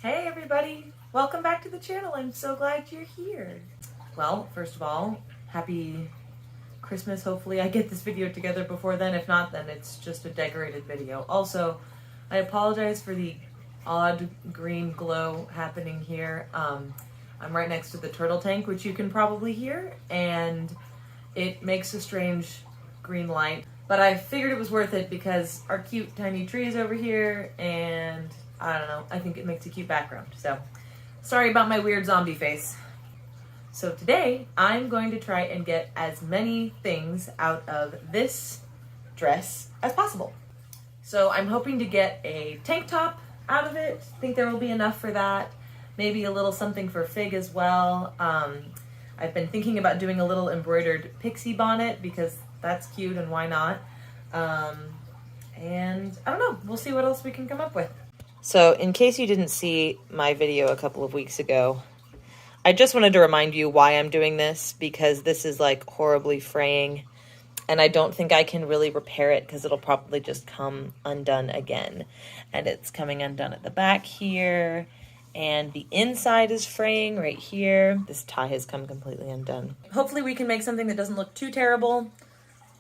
Hey everybody! Welcome back to the channel. I'm so glad you're here. Well, first of all, happy Christmas. Hopefully I get this video together before then. If not, then it's just a decorated video. Also, I apologize for the odd green glow happening here. I'm right next to the turtle tank, which you can probably hear, and it makes a strange green light. But I figured it was worth it because our cute tiny tree is over here, and I don't know, I think it makes a cute background. So, sorry about my weird zombie face. So today, I'm going to try and get as many things out of this dress as possible. So I'm hoping to get a tank top out of it. I think there will be enough for that. Maybe a little something for Fig as well. I've been thinking about doing a little embroidered pixie bonnet because that's cute and why not. And I don't know, we'll see what else we can come up with. So in case you didn't see my video a couple of weeks ago, I just wanted to remind you why I'm doing this, because this is like horribly fraying and I don't think I can really repair it because it'll probably just come undone again. And it's coming undone at the back here, and the inside is fraying right here. This tie has come completely undone. Hopefully we can make something that doesn't look too terrible,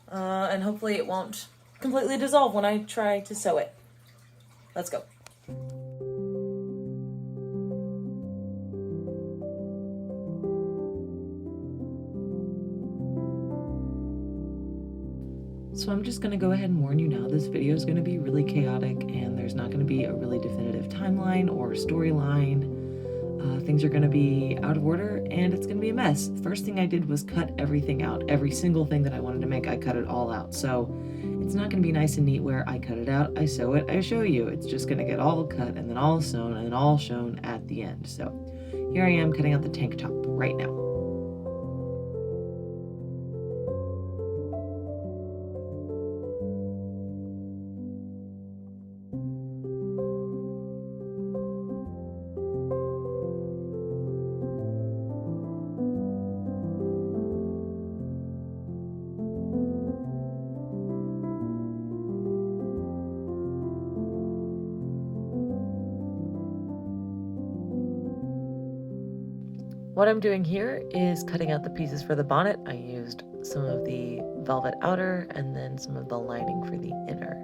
and hopefully it won't completely dissolve when I try to sew it. Let's go. So I'm just gonna go ahead and warn you now, this video is gonna be really chaotic and there's not gonna be a really definitive timeline or storyline. Things are gonna be out of order and it's gonna be a mess. First thing I did was cut everything out. Every single thing that I wanted to make, I cut it all out. So it's not gonna be nice and neat where I cut it out, I sew it, I show you. It's just gonna get all cut and then all sewn and then all shown at the end. So here I am cutting out the tank top right now. What I'm doing here is cutting out the pieces for the bonnet. I used some of the velvet outer and then some of the lining for the inner.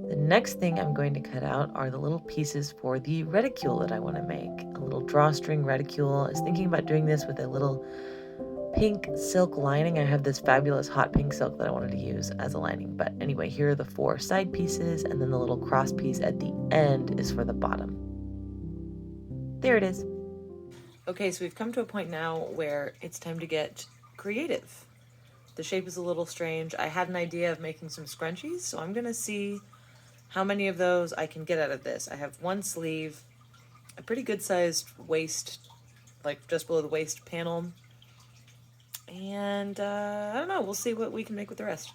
The next thing I'm going to cut out are the little pieces for the reticule that I want to make. A little drawstring reticule. I was thinking about doing this with a little pink silk lining. I have this fabulous hot pink silk that I wanted to use as a lining. But anyway, here are the 4 side pieces, and then the little cross piece at the end is for the bottom. There it is. Okay, so we've come to a point now where it's time to get creative. The shape is a little strange. I had an idea of making some scrunchies, so I'm gonna see how many of those I can get out of this. I have one sleeve, a pretty good sized waist, like just below the waist panel, and I don't know, we'll see what we can make with the rest.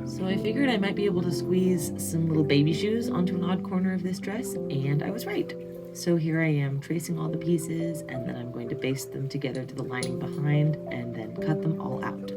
So I figured I might be able to squeeze some little baby shoes onto an odd corner of this dress, and I was right. So here I am tracing all the pieces, and then I'm going to baste them together to the lining behind, and then cut them all out.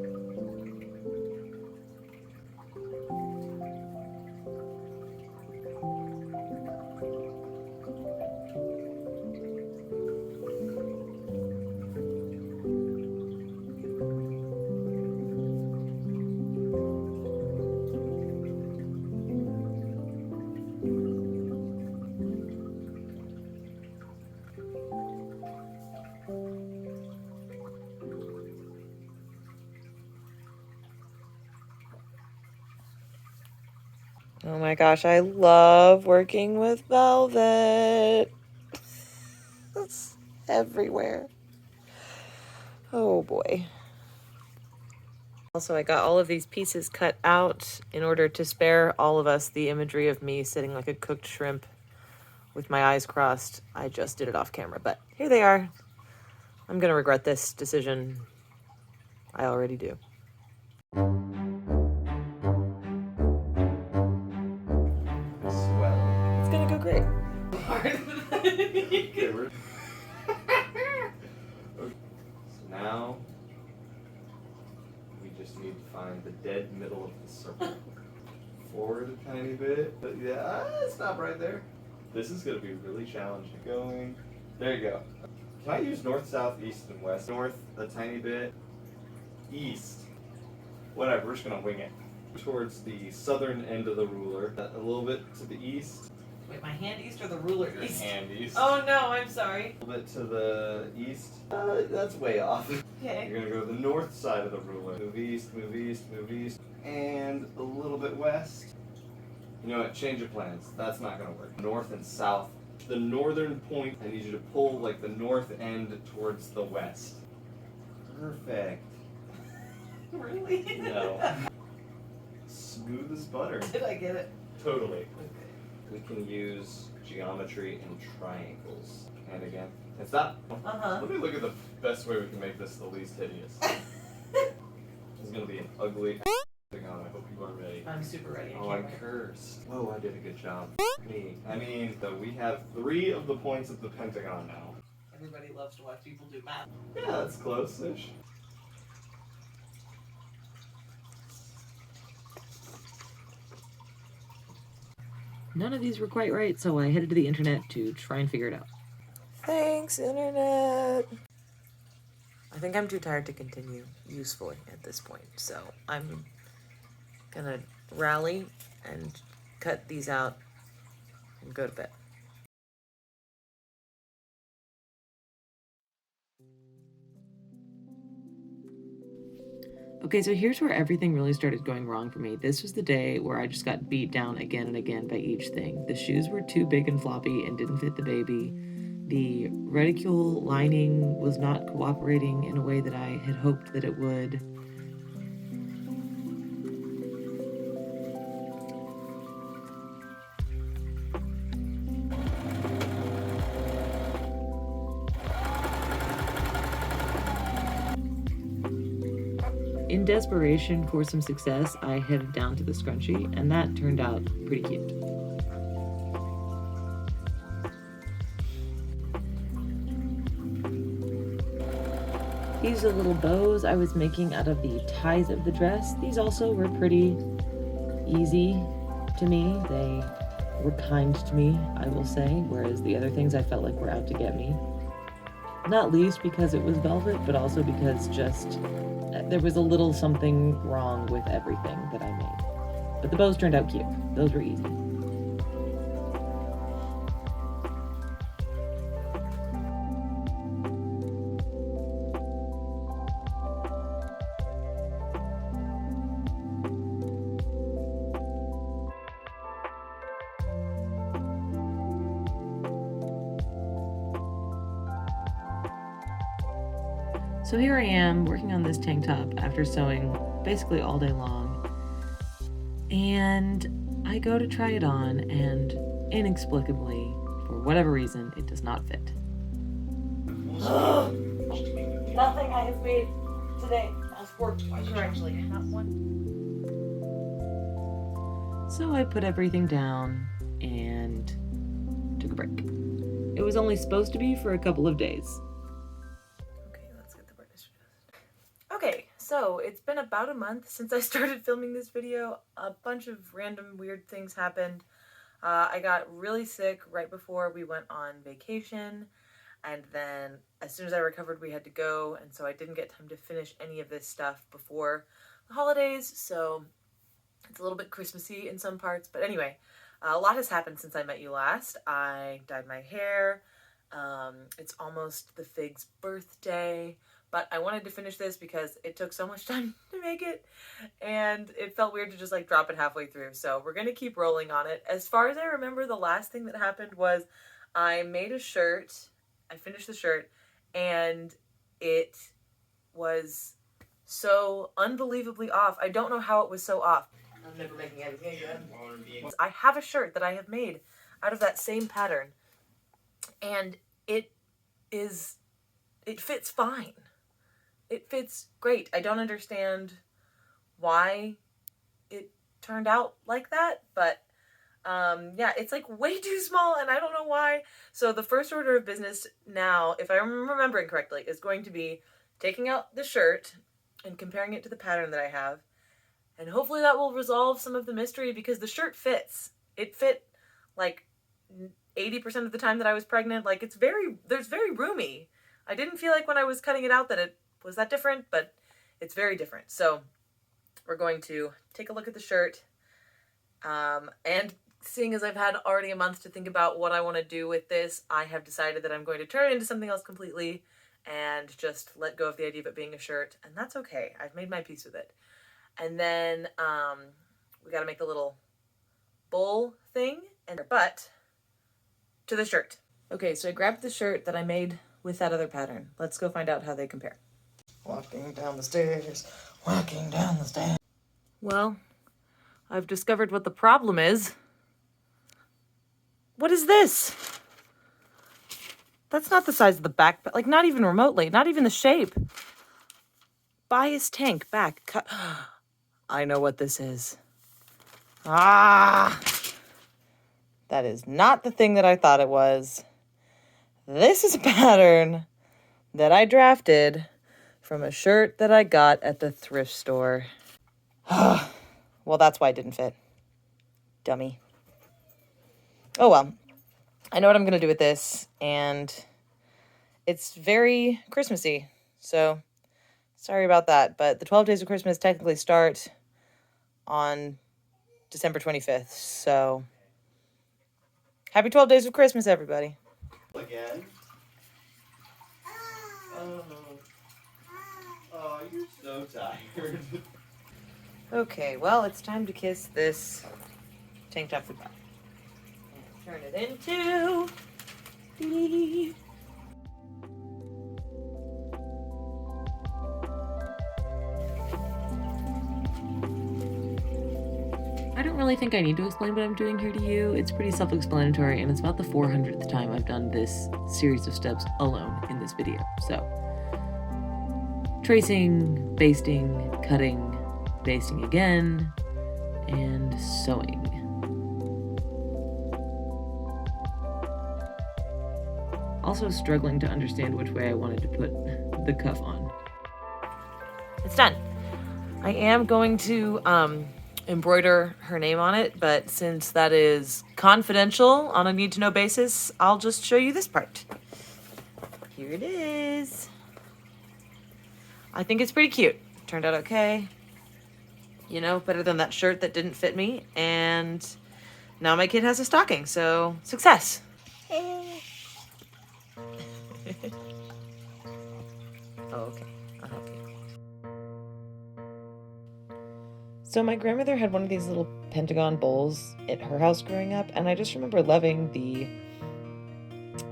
Oh my gosh, I love working with velvet. It's everywhere. Oh boy. Also, I got all of these pieces cut out in order to spare all of us the imagery of me sitting like a cooked shrimp with my eyes crossed. I just did it off camera, but here they are. I'm gonna regret this decision. I already do. It's gonna go great. So now find the dead middle of the circle. Forward a tiny bit, but yeah, stop right there. This is going to be really challenging. Going, there you go. Can I use north, south, east, and west? North a tiny bit, east. Whatever, we're just going to wing it. Towards the southern end of the ruler, a little bit to the east. Wait, my hand east or the ruler Your east? hand east. Oh no, I'm sorry. A little bit to the east. That's way off. Okay. You're going to go to the north side of the ruler. Move east, move east, move east. And a little bit west. You know what? Change of plans. That's not going to work. North and south. The northern point, I need you to pull like the north end towards the west. Perfect. Really? No. Smooth as butter. Did I get it? Totally. Okay. We can use geometry and triangles. And again. And stop. Uh-huh. Let me look at the best way we can make this the least hideous. This is going to be an ugly pentagon. I hope you are ready. I'm super ready. Oh, I'm cursed. Whoa, I did a good job. Me. I mean, so we have 3 of the points of the pentagon now. Everybody loves to watch people do math. Yeah, that's close-ish. None of these were quite right, so I headed to the internet to try and figure it out. Thanks, internet. I think I'm too tired to continue usefully at this point, so I'm gonna rally and cut these out and go to bed. Okay, so here's where everything really started going wrong for me. This was the day where I just got beat down again and again by each thing. The shoes were too big and floppy and didn't fit the baby. The reticule lining was not cooperating in a way that I had hoped that it would. In desperation for some success, I headed down to the scrunchie, and that turned out pretty cute. These are little bows I was making out of the ties of the dress. These also were pretty easy to me. They were kind to me, I will say, whereas the other things I felt like were out to get me. Not least because it was velvet, but also because just there was a little something wrong with everything that I made. But the bows turned out cute. Those were easy. So here I am working on this tank top after sewing basically all day long, and I go to try it on, and inexplicably, for whatever reason, it does not fit. Nothing I have made today has worked correctly. Not one. So I put everything down and took a break. It was only supposed to be for a couple of days. Okay, so it's been about a month since I started filming this video. A bunch of random weird things happened. I got really sick right before we went on vacation, and then as soon as I recovered we had to go, and so I didn't get time to finish any of this stuff before the holidays, so it's a little bit Christmassy in some parts. But anyway, a lot has happened since I met you last. I dyed my hair. It's almost the Fig's birthday. But I wanted to finish this because it took so much time to make it, and it felt weird to just like drop it halfway through. So we're going to keep rolling on it. As far as I remember, the last thing that happened was I made a shirt. I finished the shirt, and it was so unbelievably off. I don't know how it was so off. I'm never making anything again. I have a shirt that I have made out of that same pattern, and it fits fine. It fits great. I don't understand why it turned out like that, but yeah, it's like way too small, and I don't know why. So the first order of business now, if I'm remembering correctly, is going to be taking out the shirt and comparing it to the pattern that I have, And hopefully that will resolve some of the mystery because the shirt fits. It fit like 80% of the time that I was pregnant. Like there's very roomy. I didn't feel like when I was cutting it out that it was that different, but it's very different. So we're going to take a look at the shirt. And seeing as I've had already a month to think about what I want to do with this, I have decided that I'm going to turn it into something else completely and just let go of the idea of it being a shirt. And that's okay. I've made my peace with it. And then we got to make the little bowl thing and but to the shirt. Okay, so I grabbed the shirt that I made with that other pattern. Let's go find out how they compare. Walking down the stairs, walking down the stairs. Well, I've discovered what the problem is. What is this? That's not the size of the back, but like not even remotely, not even the shape. Bias tank back cut. I know what this is. Ah! That is not the thing that I thought it was. This is a pattern that I drafted from a shirt that I got at the thrift store. Well, that's why it didn't fit. Dummy. Oh well. I know what I'm going to do with this, and it's very Christmassy, so sorry about that. But the 12 days of Christmas technically start on December 25th, so happy 12 days of Christmas, everybody. Again? Oh, you're so tired. Okay, well, it's time to kiss this tank top goodbye. And turn it into... I don't really think I need to explain what I'm doing here to you. It's pretty self-explanatory, and it's about the 400th time I've done this series of steps alone in this video. So, tracing, basting, cutting, basting again, and sewing. Also struggling to understand which way I wanted to put the cuff on. It's done. I am going to embroider her name on it, but since that is confidential on a need-to-know basis, I'll just show you this part. Here it is. I think it's pretty cute. Turned out okay. You know, better than that shirt that didn't fit me. And now my kid has a stocking, so success. Oh, okay. I'll help you. So my grandmother had one of these little pentagon bowls at her house growing up, and I just remember loving the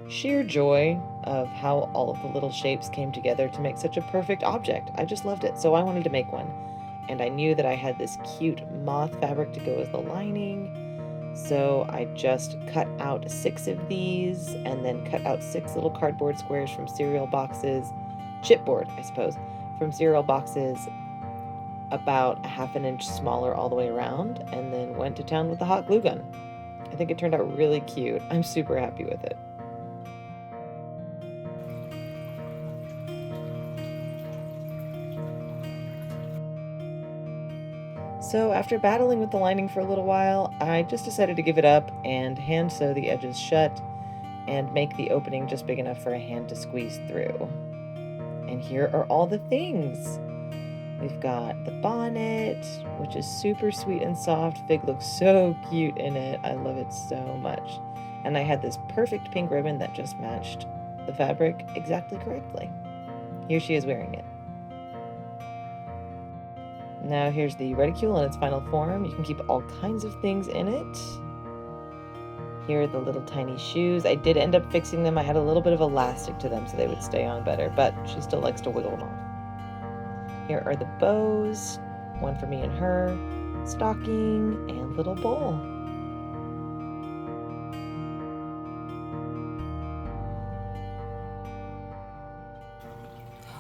sheer joy of how all of the little shapes came together to make such a perfect object. I just loved it, so I wanted to make one. And I knew that I had this cute moth fabric to go as the lining, so I just cut out 6 of these and then cut out 6 little cardboard squares from cereal boxes, chipboard, I suppose, from cereal boxes about 1/2 inch smaller all the way around, and then went to town with the hot glue gun. I think it turned out really cute. I'm super happy with it. So after battling with the lining for a little while, I just decided to give it up and hand sew the edges shut and make the opening just big enough for a hand to squeeze through. And here are all the things. We've got the bonnet, which is super sweet and soft. Fig looks so cute in it. I love it so much. And I had this perfect pink ribbon that just matched the fabric exactly correctly. Here she is wearing it. Now here's the reticule in its final form. You can keep all kinds of things in it. Here are the little tiny shoes. I did end up fixing them. I had a little bit of elastic to them so they would stay on better, but she still likes to wiggle them off. Here are the bows, one for me and her, stocking, and little bowl.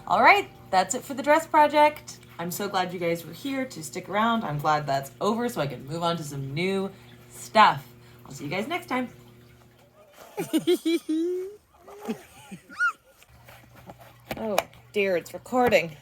All right, that's it for the dress project. I'm so glad you guys were here to stick around. I'm glad that's over so I can move on to some new stuff. I'll see you guys next time. Oh dear, it's recording.